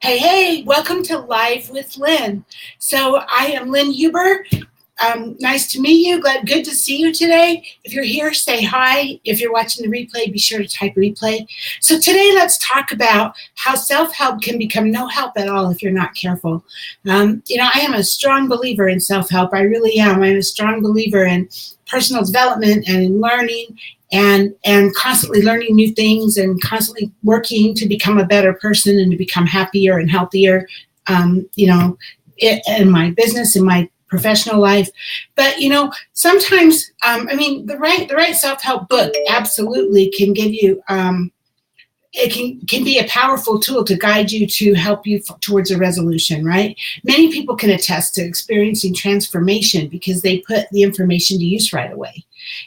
Hey, welcome to Live with Lynn. So I am Lynn Huber. Nice to meet you. Good to see you today. If you're here, say hi. If you're watching the replay, be sure to type replay. So today, let's talk about how self-help can become no help at all if you're not careful. I am a strong believer in self-help. I really am. I'm a strong believer in personal development and in learning and constantly learning new things and constantly working to become a better person and to become happier and healthier, in my business, in my professional life. But sometimes the right self-help book absolutely can give you it can be a powerful tool to guide you, to help you towards a resolution, right? Many people can attest to experiencing transformation because they put the information to use right away.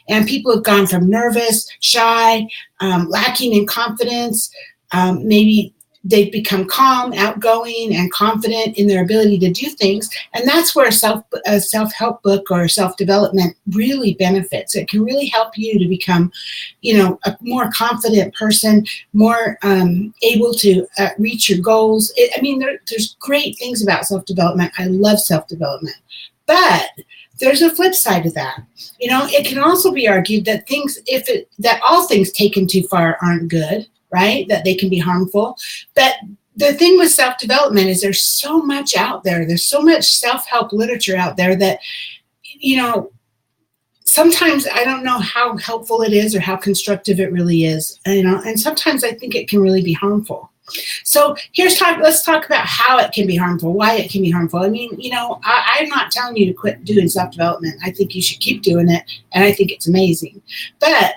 And people have gone from nervous, shy, lacking in confidence, maybe they've become calm, outgoing, and confident in their ability to do things. And that's where a self-help book or self-development really benefits. It can really help you to become, a more confident person, more able to reach your goals. There's great things about self-development. I love self-development. But there's a flip side to that. It can also be argued that that all things taken too far aren't good, right? That they can be harmful. But the thing with self-development is there's so much out there. There's so much self-help literature out there that, sometimes I don't know how helpful it is or how constructive it really is. And sometimes I think it can really be harmful. So let's talk about how it can be harmful, why it can be harmful. I'm not telling you to quit doing self-development. I think you should keep doing it, and I think it's amazing. But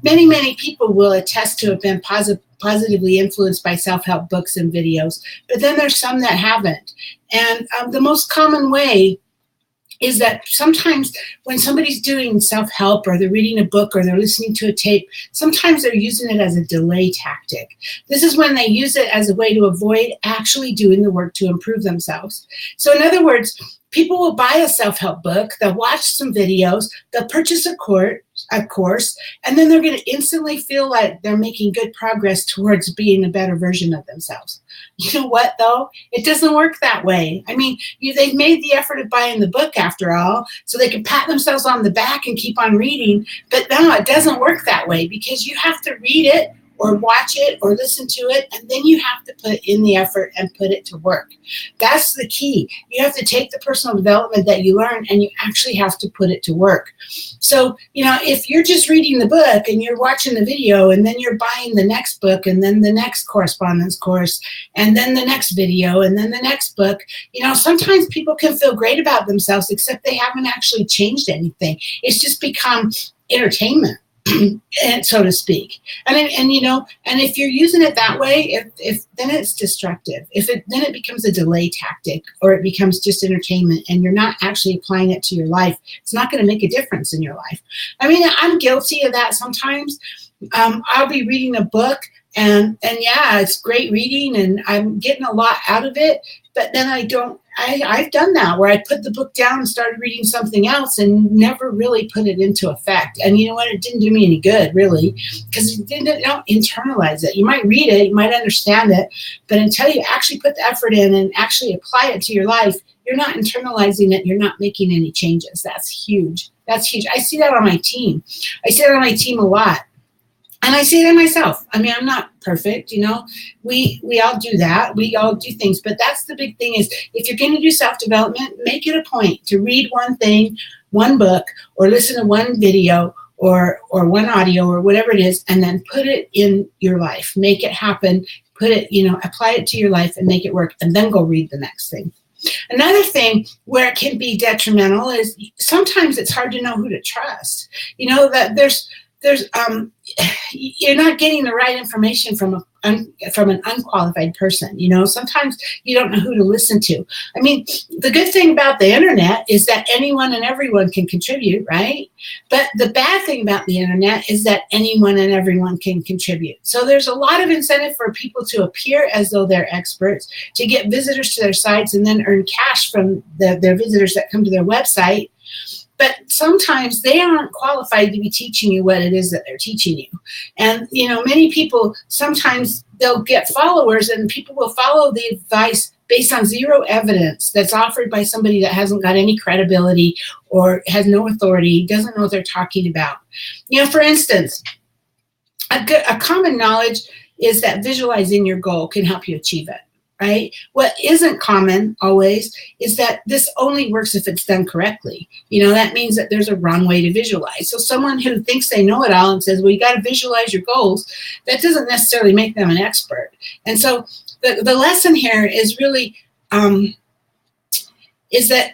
many people will attest to have been positively influenced by self-help books and videos, but then there's some that haven't. And the most common way is that sometimes when somebody's doing self-help or they're reading a book or they're listening to a tape, sometimes they're using it as a delay tactic. This is when they use it as a way to avoid actually doing the work to improve themselves. So in other words, people will buy a self-help book, they'll watch some videos, they'll purchase a course, and then they're going to instantly feel like they're making good progress towards being a better version of themselves. You know what, though? It doesn't work that way. They've made the effort of buying the book after all, so they can pat themselves on the back and keep on reading. But no, it doesn't work that way, because you have to read it or watch it or listen to it, and then you have to put in the effort and put it to work. That's the key. You have to take the personal development that you learn and you actually have to put it to work. So, if you're just reading the book and you're watching the video and then you're buying the next book and then the next correspondence course and then the next video and then the next book, sometimes people can feel great about themselves, except they haven't actually changed anything. It's just become entertainment. So to speak. And if you're using it that way, if then it's destructive. Then it becomes a delay tactic, or it becomes just entertainment and you're not actually applying it to your life. It's not going to make a difference in your life. I'm guilty of that sometimes. I'll be reading a book and yeah, it's great reading and I'm getting a lot out of it, but then I've done that where I put the book down and started reading something else and never really put it into effect. And you know what? It didn't do me any good, really, because you don't internalize it. You might read it, you might understand it, but until you actually put the effort in and actually apply it to your life, you're not internalizing it. You're not making any changes. That's huge. That's huge. I see that on my team. I see that on my team a lot. And I see it in myself. I'm not perfect, we all do that. We all do things. But that's the big thing is if you're going to do self-development, make it a point to read one thing, one book, or listen to one video or one audio or whatever it is, and then put it in your life. Make it happen. Put it, apply it to your life and make it work, and then go read the next thing. Another thing where it can be detrimental is sometimes it's hard to know who to trust. That you're not getting the right information from an unqualified person. Sometimes you don't know who to listen to. The good thing about the internet is that anyone and everyone can contribute, right? But the bad thing about the internet is that anyone and everyone can contribute. So there's a lot of incentive for people to appear as though they're experts, to get visitors to their sites and then earn cash from their visitors that come to their website. but sometimes they aren't qualified to be teaching you what it is that they're teaching you. And, you know, many people, sometimes they'll get followers and people will follow the advice based on zero evidence that's offered by somebody that hasn't got any credibility or has no authority, doesn't know what they're talking about. You know, for instance, a common knowledge is that visualizing your goal can help you achieve it, right? What isn't common always is that this only works if it's done correctly. You know, that means that there's a wrong way to visualize. So someone who thinks they know it all and says, well, you got to visualize your goals, that doesn't necessarily make them an expert. And so the lesson here is really, is that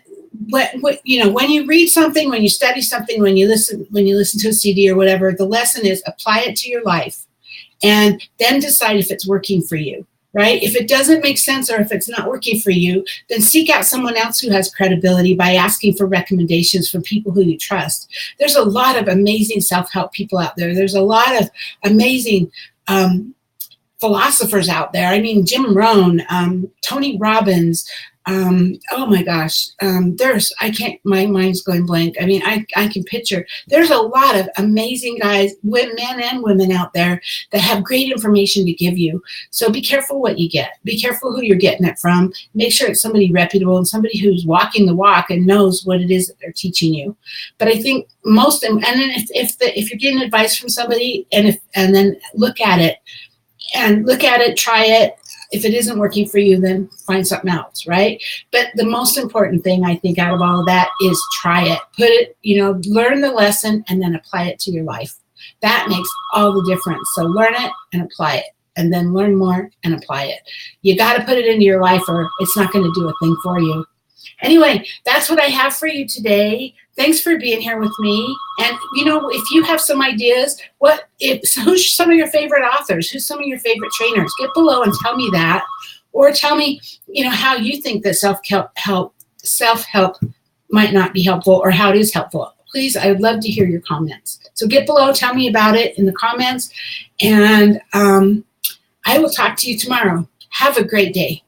what you know, when you read something, when you study something, when you listen to a CD or whatever, the lesson is apply it to your life and then decide if it's working for you, right? If it doesn't make sense or if it's not working for you, then seek out someone else who has credibility by asking for recommendations from people who you trust. There's a lot of amazing self-help people out there. There's a lot of amazing philosophers out there. I mean, Jim Rohn, Tony Robbins, oh my gosh, my mind's going blank. I mean, I can picture, there's a lot of amazing guys, men and women out there that have great information to give you. So be careful what you get. Be careful who you're getting it from. Make sure it's somebody reputable and somebody who's walking the walk and knows what it is that they're teaching you. But I think most, and then if you're getting advice from somebody and then look at it, try it. If it isn't working for you, then find something else, right? But the most important thing, I think, out of all of that is try it. Put it, you know, learn the lesson and then apply it to your life. That makes all the difference. So learn it and apply it, and then learn more and apply it. You got to put it into your life or it's not going to do a thing for you. Anyway, that's what I have for you today. Thanks for being here with me. And, you know, if you have some ideas, who's some of your favorite authors? Who's some of your favorite trainers? Get below and tell me that. Or tell me, you know, how you think that self-help might not be helpful or how it is helpful. Please, I would love to hear your comments. So get below, tell me about it in the comments. And I will talk to you tomorrow. Have a great day.